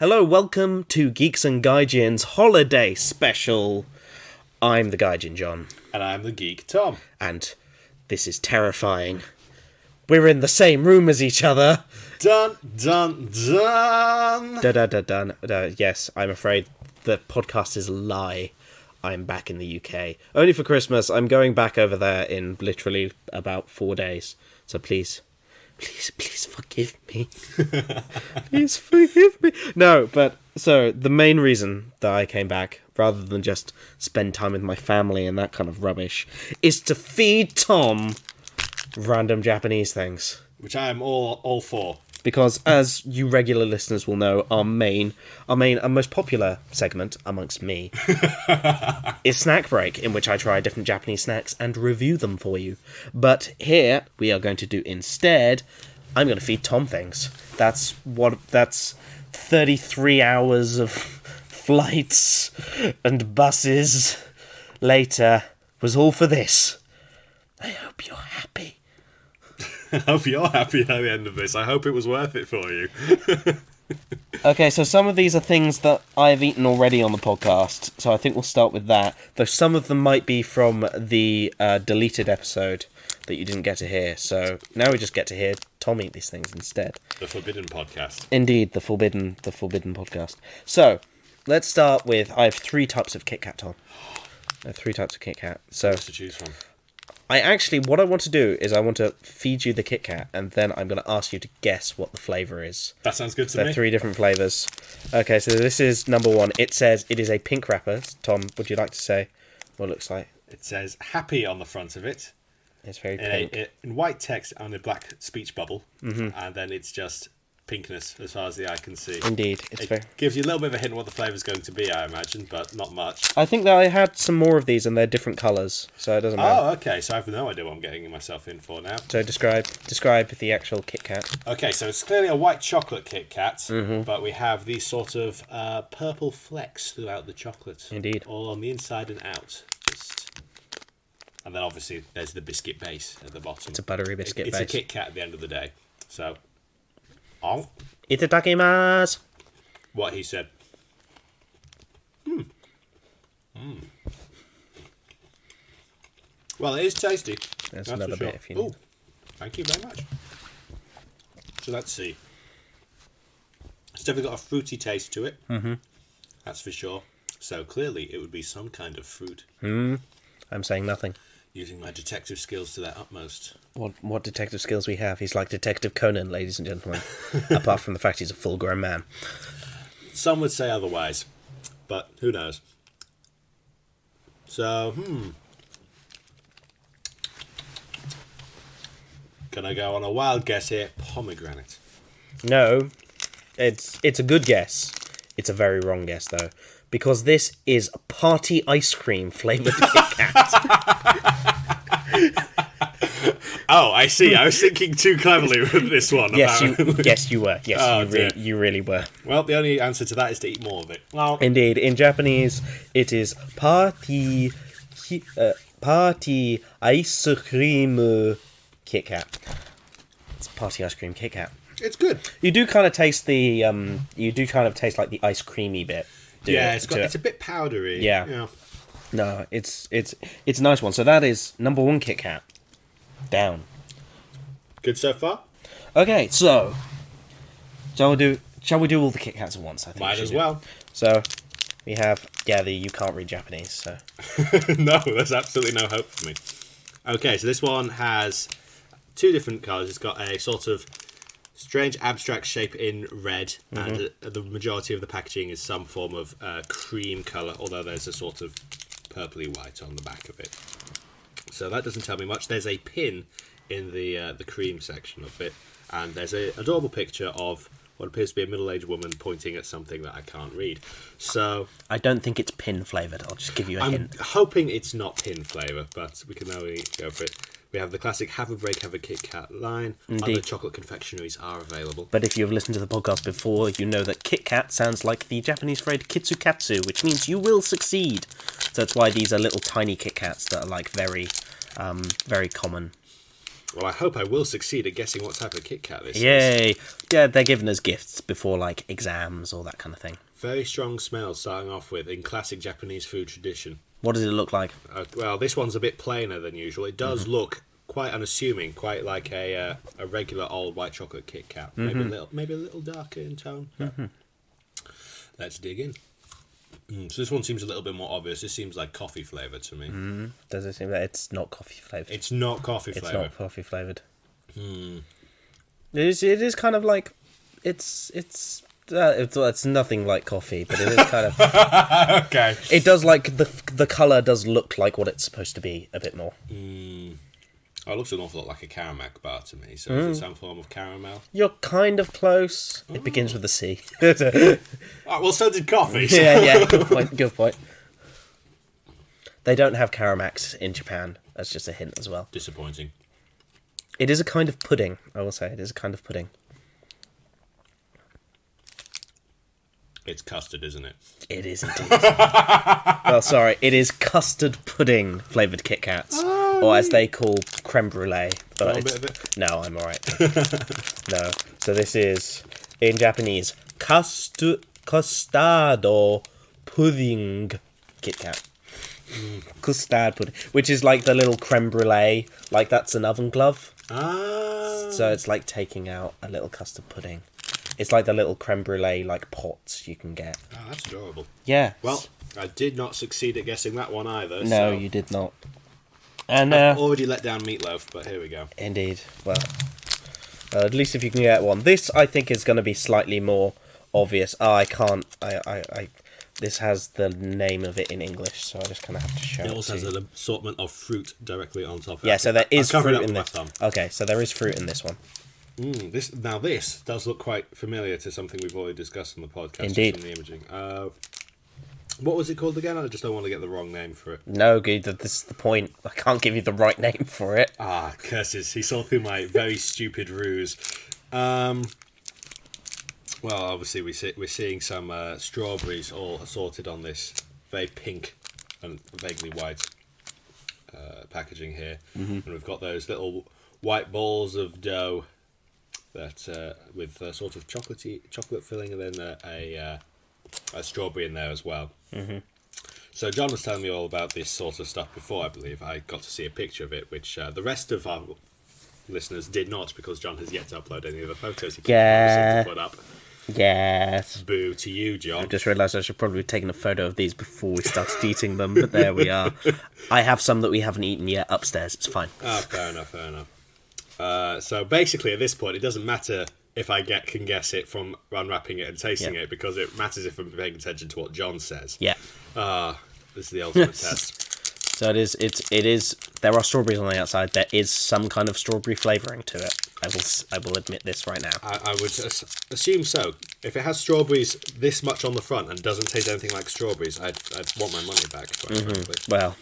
Hello, welcome to Geeks and Gaijins holiday special. I'm the Gaijin John. And I'm the geek Tom. And this is terrifying. We're in the same room as each other. Dun, dun, dun. Yes, I'm afraid the podcast is a lie. I'm back in the UK. Only for Christmas. I'm going back over there in literally about 4 days. So please forgive me. Please forgive me. No, but so the main reason that I came back, rather than just spend time with my family and that kind of rubbish, is to feed Tom random Japanese things. Which I am all for. Because, as you regular listeners will know, our main and most popular segment amongst me is Snack Break, in which I try different Japanese snacks and review them for you. But here, we are going to do instead, I'm going to feed Tom things. That's 33 hours of flights and buses later was all for this. I hope you're happy. I hope you're happy at the end of this. I hope it was worth it for you. Okay, so some of these are things that I've eaten already on the podcast, so I think we'll start with that. Though some of them might be from the deleted episode that you didn't get to hear. So now we just get to hear Tom eat these things instead. The Forbidden Podcast. Indeed, the Forbidden Podcast. So let's start with, I have 3 types of Kit Kat, Tom. I have 3 types of Kit Kat. So What's to choose from? what I want to do is I want to feed you the Kit Kat, and then I'm going to ask you to guess what the flavour is. That sounds good to me. me. There are 3 different flavours. Okay, so this is number 1. It says it is a pink wrapper. Tom, would you like to say what it looks like? It says happy on the front of it. It's very pink. In white text on a black speech bubble. Mm-hmm. And then it's just pinkness as far as the eye can see. Indeed. It gives you a little bit of a hint of what the flavour's going to be, I imagine, but not much. I think that I had some more of these and they're different colours, so it doesn't matter. Oh, okay, so I have no idea what I'm getting myself in for now. So describe the actual Kit Kat. Okay, so it's clearly a white chocolate Kit Kat, mm-hmm. but we have these sort of purple flecks throughout the chocolate. Indeed. All on the inside and out. And then obviously there's the biscuit base at the bottom. It's a buttery biscuit base. It's a Kit Kat at the end of the day. So, Itadakimasu! What he said. Well, it is tasty. There's that's another for sure. bit if you need. Thank you very much. So let's see. It's definitely got a fruity taste to it. Mm-hmm. That's for sure. So clearly it would be some kind of fruit. I'm saying nothing. Using my detective skills to their utmost. What detective skills we have? He's like Detective Conan, ladies and gentlemen. Apart from the fact he's a full-grown man. Some would say otherwise, but who knows? So, Can I go on a wild guess here? Pomegranate. No, it's a good guess. It's a very wrong guess, though. Because this is party ice cream flavoured Kit Kat. Oh, I see. I was thinking too cleverly with this one. Yes, you were. Yes, Oh, you really were. Well, the only answer to that is to eat more of it. Well, Indeed, in Japanese, it is party ice cream Kit Kat. It's party ice cream Kit Kat. it's good. You do kind of taste the like the ice creamy bit. It's a bit powdery. Yeah. No, it's a nice one. So that is number 1 Kit Kat. Down. Good so far? Okay, so shall we do all the Kit Kats at once? I think Might as well. So we have you can't read Japanese, so No, there's absolutely no hope for me. Okay, so this one has 2 different colours. It's got a sort of strange abstract shape in red, and the majority of the packaging is some form of cream colour, although there's a sort of purpley white on the back of it. So that doesn't tell me much. There's a pin in the cream section of it, and there's an adorable picture of what appears to be a middle-aged woman pointing at something that I can't read. So I don't think it's pin flavoured. I'll just give you a hint. I'm hoping it's not pin flavour, but we can only go for it. We have the classic Have a Break, Have a Kit Kat line. Indeed. Other chocolate confectionaries are available. But if you've listened to the podcast before, you know that Kit Kat sounds like the Japanese phrase kitsukatsu, which means you will succeed. So that's why these are little tiny Kit Kats that are like very, very common. Well, I hope I will succeed at guessing what type of Kit Kat this is. Yay! Yeah, they're giving us gifts before, like, exams or that kind of thing. Very strong smell starting off with, in classic Japanese food tradition. What does it look like? Well, this one's a bit plainer than usual. It does look quite unassuming, quite like a regular old white chocolate Kit Kat. Maybe a little darker in tone. Let's dig in. So this one seems a little bit more obvious. This seems like coffee flavoured to me. Does it seem that it's not coffee flavoured? It's not coffee It's flavoured. not coffee flavoured. It is kind of like... It's nothing like coffee, but it is kind of... Okay. It does, like, the colour does look like what it's supposed to be a bit more. Oh, it looks an awful lot like a caramel bar to me. So is it some form of caramel? You're kind of close. It begins with a C. Oh, well, so did coffee. So. Yeah, good point. They don't have Caramax in Japan. That's just a hint as well. Disappointing. It is a kind of pudding, I will say. It is a kind of pudding. It's custard, isn't it? It is indeed. Well, sorry. It is custard pudding flavoured Kit Kats. Or as they call creme brulee. But A bit of it? No, I'm alright. No. So this is, in Japanese, custado pudding Kit Kat. Custard pudding. Which is like the little creme brulee. Like that's an oven glove. Ah. So it's like taking out a little custard pudding. It's like the little creme brulee like pots you can get. Oh, that's adorable. Yeah. Well, I did not succeed at guessing that one either. No, so you did not. And I've already let down meatloaf, but here we go. Indeed. Well, at least if you can get one. This, I think, is going to be slightly more obvious. Oh, I can't. This has the name of it in English, so I just kind of have to show it. It also has an assortment of fruit directly on top of it. Yeah, so there is I'll cover it fruit up in with this. my thumb. Okay, so there is fruit in this one. This does look quite familiar to something we've already discussed on the podcast. Indeed. From the imaging. What was it called again? I just don't want to get the wrong name for it. No, good. This is the point. I can't give you the right name for it. Ah, curses. He saw through my very stupid ruse. Well, obviously we're seeing some strawberries all assorted on this very pink and vaguely white packaging here. And we've got those little white balls of dough that with sort of chocolate filling, and then a strawberry in there as well. So John was telling me all about this sort of stuff before. I believe I got to see a picture of it, which the rest of our listeners did not, because John has yet to upload any of the photos he Yeah. to put up. Yes. Boo to you, John. I just realised I should probably have taken a photo of these before we started eating them, but there we are. I have some that we haven't eaten yet upstairs. It's fine. Ah, fair enough. So basically, at this point, it doesn't matter if I can guess it from unwrapping it and tasting it, because it matters if I'm paying attention to what John says. Yeah. This is the ultimate test. So it is. There are strawberries on the outside. There is some kind of strawberry flavouring to it. I will admit this right now. I would assume so. If it has strawberries this much on the front and doesn't taste anything like strawberries, I'd want my money back, quite frankly. Well,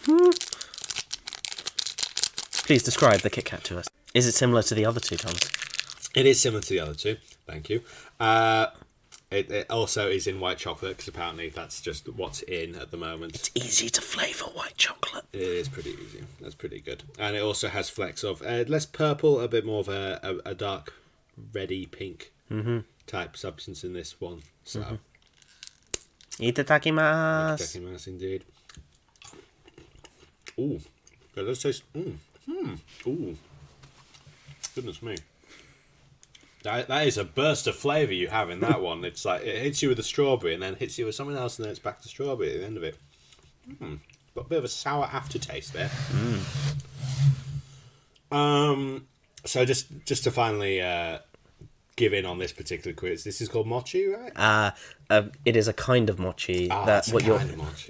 please describe the Kit Kat to us. Is it similar to the other two, Thomas? It is similar to the other two. Thank you. It also is in white chocolate, because apparently that's just what's in at the moment. It's easy to flavour white chocolate. It is pretty easy. That's pretty good. And it also has flecks of less purple, a bit more of a dark reddy pink type substance in this one. So, Itadakimasu. Itadakimasu indeed. Ooh, that does taste. Ooh, goodness me. That is a burst of flavour you have in that one. It's like it hits you with a strawberry and then hits you with something else, and then it's back to strawberry at the end of it. Got a bit of a sour aftertaste there. So just to finally give in on this particular quiz, this is called mochi, right? It is a kind of mochi. Mochi.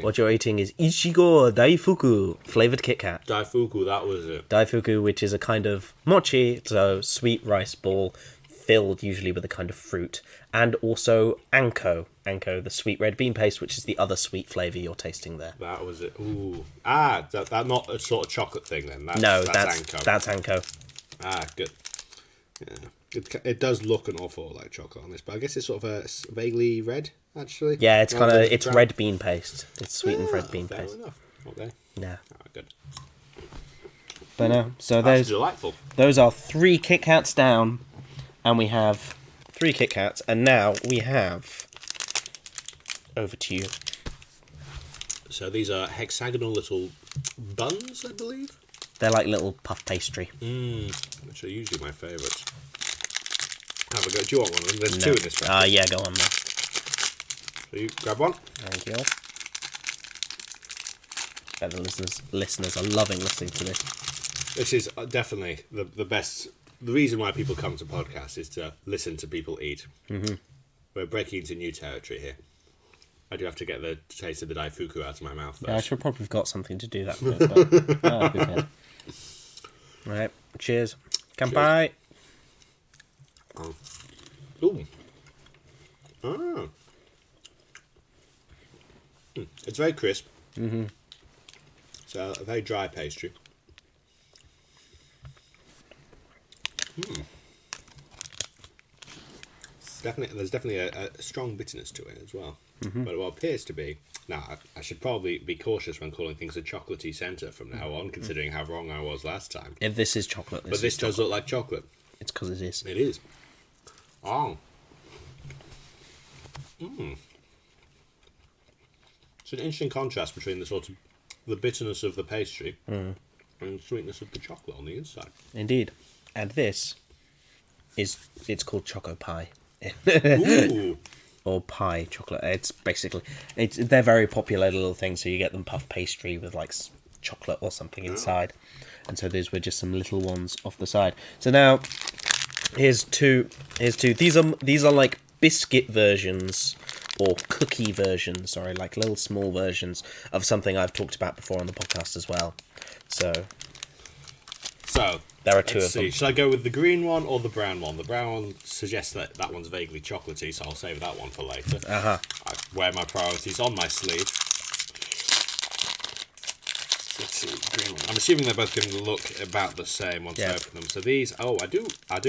What you're eating is Ichigo Daifuku flavoured Kit Kat. Daifuku, that was it. Daifuku, which is a kind of mochi, so sweet rice ball, filled usually with a kind of fruit, and also anko, the sweet red bean paste, which is the other sweet flavour you're tasting there. That was it. Ooh. That's not a sort of chocolate thing then. That's anko. That's anko. Good. Yeah. It does look an awful lot like chocolate on this, but I guess it's sort of a vaguely red, actually. Yeah, it's red bean paste. It's sweetened red bean paste. Fair enough. Okay. Yeah. Good. But no, so That's delightful. those are 3 Kit Kats down, and we have 3 Kit Kats, and now we have... Over to you. So these are hexagonal little buns, I believe? They're like little puff pastry. Which are usually my favourites. Have a go. Do you want one of them? There's 2 in this packet. Yeah, go on then. So you grab one. Thank you. Bet the listeners are loving listening to this. This is definitely the best. The reason why people come to podcasts is to listen to people eat. Mm-hmm. We're breaking into new territory here. I do have to get the taste of the daifuku out of my mouth first. Yeah, I should probably have got something to do that with. But, who cares? Right, cheers. Kanpai. Oh. Ooh. Ah. It's very crisp. Mm-hmm. It's a very dry pastry. There's definitely a strong bitterness to it as well. Mm-hmm. But what appears to be... Now, I should probably be cautious when calling things a chocolatey centre from now on, considering how wrong I was last time. If this is chocolate, but this does look like chocolate. It's because it is. It is. Oh. It's an interesting contrast between the sort of the bitterness of the pastry and the sweetness of the chocolate on the inside. Indeed. And this it's called Choco Pie. Ooh. Or pie chocolate. It's basically they're very popular little things. So you get them puff pastry with like chocolate or something inside, and so these were just some little ones off the side. So now here's two. These are like biscuit versions or cookie versions. Sorry, like little small versions of something I've talked about before on the podcast as well. So there are 2 of them. Should I go with the green one or the brown one? The brown one suggests that one's vaguely chocolatey, so I'll save that one for later. I wear my priorities on my sleeve. Let's see, green one. I'm assuming they're both going to look about the same once I open them. So these, I do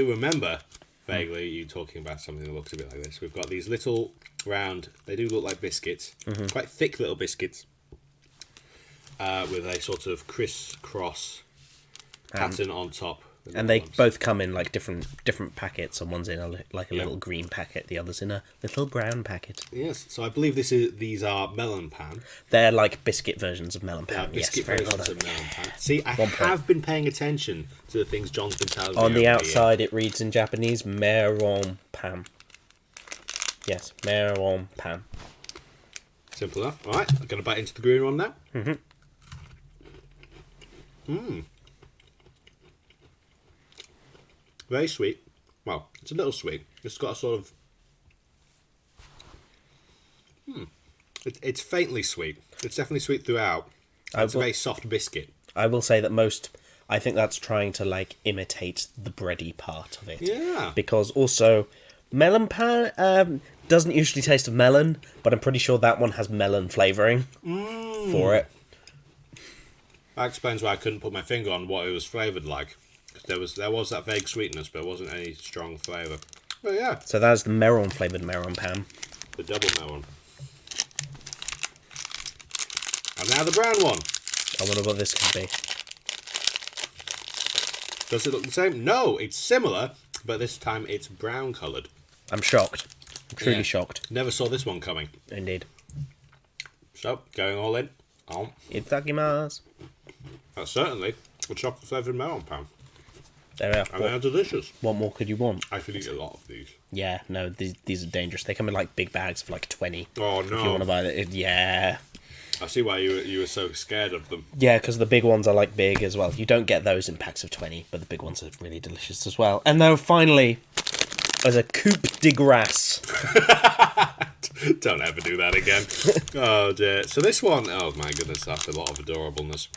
remember vaguely you talking about something that looks a bit like this. We've got these little round, they do look like biscuits, quite thick little biscuits, with a sort of criss-cross pattern on top. And they both come in like different packets, and one's in a little green packet, the other's in a little brown packet. Yes, so I believe these are melon pan. They're like biscuit versions of melon pan. Biscuit versions of melon pan. See, I have been paying attention to the things John's been telling me. On the outside, it reads in Japanese, melon pan. Yes, melon pan. Simple enough. All right, I'm going to bite into the green one now. Very sweet. Well, it's a little sweet. It's got a sort of... It's faintly sweet. It's definitely sweet throughout. It's a very soft biscuit. I will say that I think that's trying to like imitate the bready part of it. Yeah. Because also, melon pan doesn't usually taste of melon, but I'm pretty sure that one has melon flavouring for it. That explains why I couldn't put my finger on what it was flavoured like. There was that vague sweetness, but it wasn't any strong flavour. But yeah. So that's the melon flavoured melon pan. The double melon. And now the brown one. I wonder what this could be. Does it look the same? No, it's similar, but this time it's brown coloured. I'm shocked. I'm truly shocked. Never saw this one coming. Indeed. So, going all in. Itakimasu. That's certainly a chocolate flavoured melon pan. There we are. And they're delicious. What more could you want? I could eat a lot of these. Yeah, no, these are dangerous. They come in like big bags of like 20. Oh no! If you want to buy it, yeah. I see why you were so scared of them. Yeah, because the big ones are like big as well. You don't get those in packs of 20, but the big ones are really delicious as well. And now finally, there's a coupe de grace. Don't ever do that again. Oh dear. So this one, oh my goodness, that's a lot of adorableness.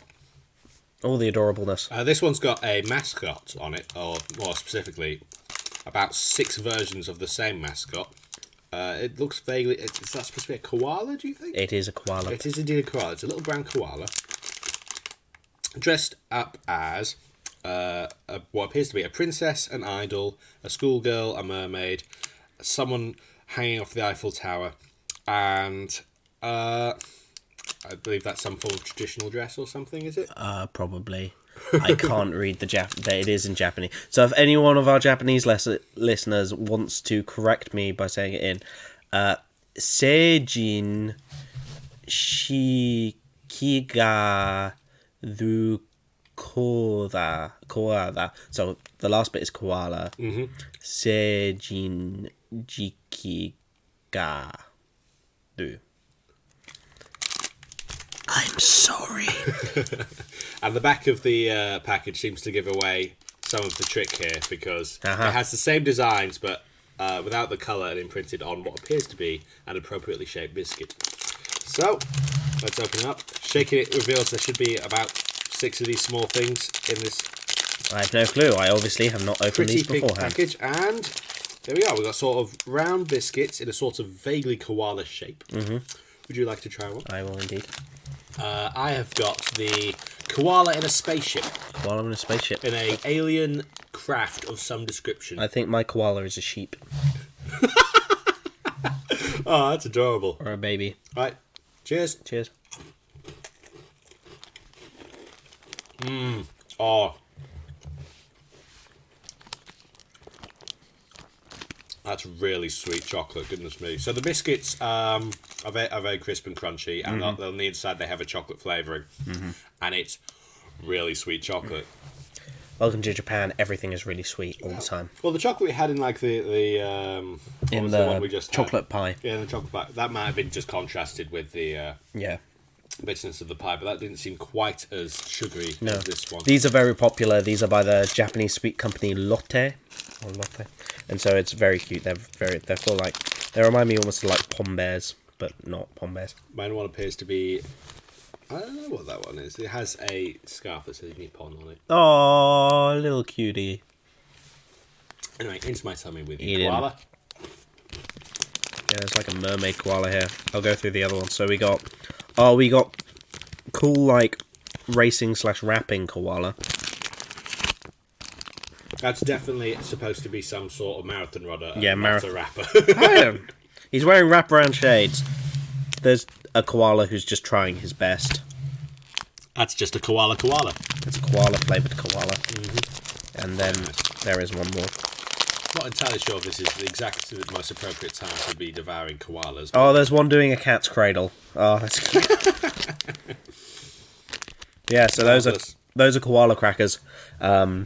All the adorableness. This one's got a mascot on it, or more specifically, about 6 versions of the same mascot. It looks vaguely... Is that supposed to be a koala, do you think? It is a koala. It is indeed a koala. It's a little brown koala. Dressed up as what appears to be a princess, an idol, a schoolgirl, a mermaid, someone hanging off the Eiffel Tower, and... I believe that's some form of traditional dress or something, is it? Probably. I can't read it is in Japanese. So if any one of our Japanese listeners wants to correct me by saying it in, Seijin Shikiga du koala. So the last bit is koala. Seijin Jikiga du. I'm sorry. And the back of the package seems to give away some of the trick here, because it has the same designs, but without the colour, and imprinted on what appears to be an appropriately shaped biscuit. So, let's open it up. Shaking it reveals there should be about 6 of these small things in this. I have no clue. I obviously have not opened these beforehand. Package, and there we are. We've got sort of round biscuits in a sort of vaguely koala shape. Would you like to try one? I will indeed. I have got the koala in a spaceship. Koala in a spaceship. In a alien craft of some description. I think my koala is a sheep. Oh, that's adorable. Or a baby. Right. Cheers. Cheers. Oh. That's really sweet chocolate, goodness me. So the biscuits are very crisp and crunchy, and on the inside they have a chocolate flavouring. And it's really sweet chocolate. Welcome to Japan. Everything is really sweet all the time. Well, the chocolate we had in like the one we just chocolate pie. Yeah, the chocolate pie. That might have been just contrasted with the bitterness of the pie, but that didn't seem quite as sugary as this one. These are very popular. These are by the Japanese sweet company Lotte. And so it's very cute. They're full, like, they remind me almost of like Pom Bears, but not Pom Bears. Mine one appears to be, I don't know what that one is. It has a scarf that says Nippon on it. Oh, little cutie. Anyway, into my tummy with Eat koala. Yeah, there's like a mermaid koala here. I'll go through the other ones. So we got cool, like, racing/rapping koala. That's definitely supposed to be some sort of marathon runner. Yeah, not a rapper. He's wearing wraparound shades. There's a koala who's just trying his best. That's just a koala. It's a koala-flavoured koala. And then there is one more. Not entirely sure if this is the most appropriate time to be devouring koalas. Oh, there's one doing a cat's cradle. Oh, that's cute. Yeah, so those are koala crackers. I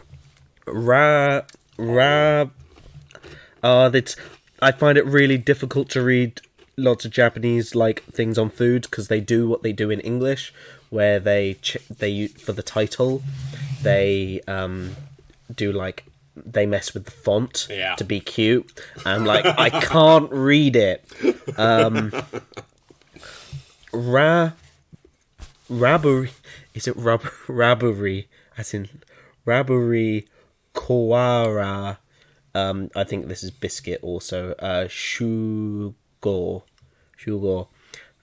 find it really difficult to read lots of Japanese like things on food, because they do what they do in English, where they for the title they do like they mess with the font to be cute. I'm like, I can't read it. Rabbery, is it rabbery? As in rabbery koara. I think this is biscuit also. Shugo.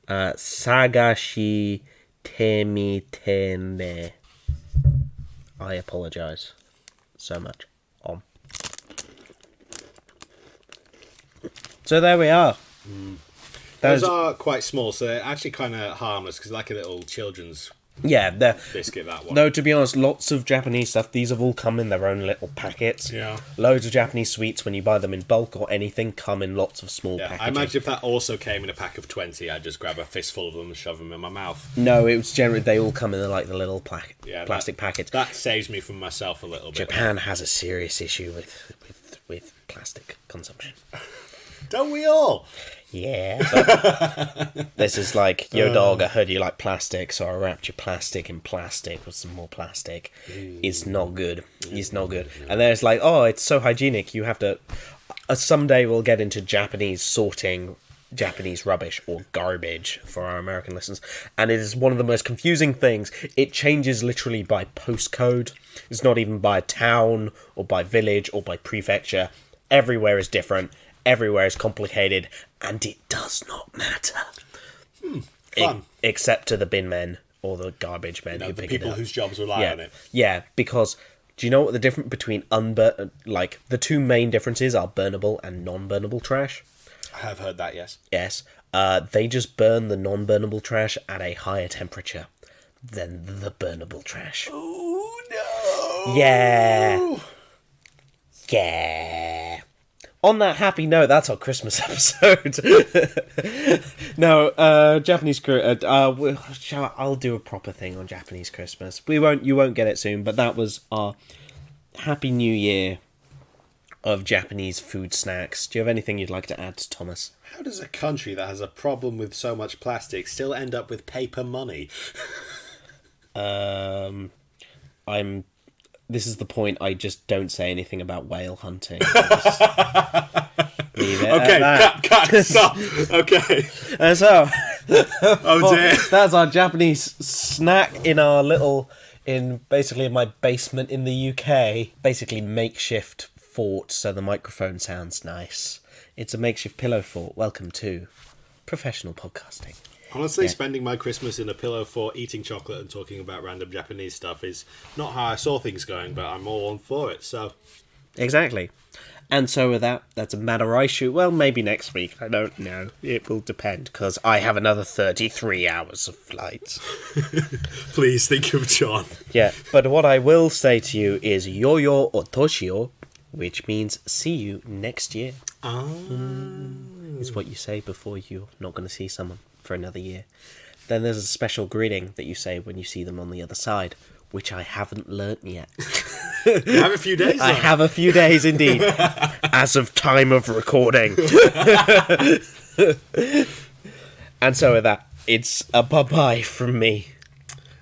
Sagashi temitene. I apologise so much. So there we are. Those are quite small, so they're actually kind of harmless, because like a little children's biscuit, that one. No, to be honest, lots of Japanese stuff, these have all come in their own little packets. Yeah. Loads of Japanese sweets, when you buy them in bulk or anything, come in lots of small packages. I imagine if that also came in a pack of 20, I'd just grab a fistful of them and shove them in my mouth. No, it was generally, they all come in like the little plastic packets. That saves me from myself a little bit. Japan has a serious issue with plastic consumption. Don't we all? Yeah. This is like, yo dog, I heard you like plastic, so I wrapped your plastic in plastic with some more plastic. It's not good. It's not good. And then it's like, oh, it's so hygienic. You have to... someday we'll get into Japanese sorting Japanese rubbish or garbage for our American listeners. And it is one of the most confusing things. It changes literally by postcode. It's not even by town or by village or by prefecture. Everywhere is different. Everywhere is complicated, and it does not matter. Fun. Except to the bin men or the garbage men who the pick people it up. whose jobs rely on it. Yeah, because do you know what the difference between like the two main differences are burnable and non-burnable trash? I have heard that, yes. Yes. They just burn the non-burnable trash at a higher temperature than the burnable trash. Oh, no! Yeah. Yeah. On that happy note, that's our Christmas episode. No, Japanese. I'll do a proper thing on Japanese Christmas. You won't get it soon. But that was our Happy New Year of Japanese food snacks. Do you have anything you'd like to add, Thomas? How does a country that has a problem with so much plastic still end up with paper money? This is the point. I just don't say anything about whale hunting. Okay, cut, stop. Okay. And so, oh dear, that's our Japanese snack in basically my basement in the UK. Basically makeshift fort, so the microphone sounds nice. It's a makeshift pillow fort. Welcome to professional podcasting. Honestly, spending my Christmas in a pillow fort, eating chocolate and talking about random Japanese stuff is not how I saw things going, but I'm all on for it, so... Exactly. And so with that, that's a matter I shoot. Well, maybe next week. I don't know. It will depend, because I have another 33 hours of flight. Please think of John. Yeah, but what I will say to you is Yo-yo Otoshio, which means see you next year. Is what you say before you're not going to see someone for another year. Then there's a special greeting that you say when you see them on the other side, which I haven't learnt yet. You have a few days, though. I have a few days indeed, as of time of recording. And so with that, it's a bye-bye from me.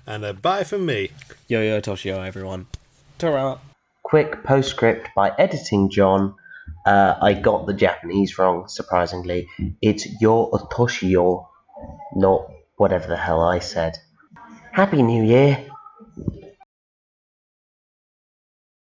And a bye from me. Yo-yo Toshio, everyone. Ta-ra. Quick postscript by Editing John. I got the Japanese wrong, surprisingly. It's Yo Otoshio, not whatever the hell I said. Happy New Year!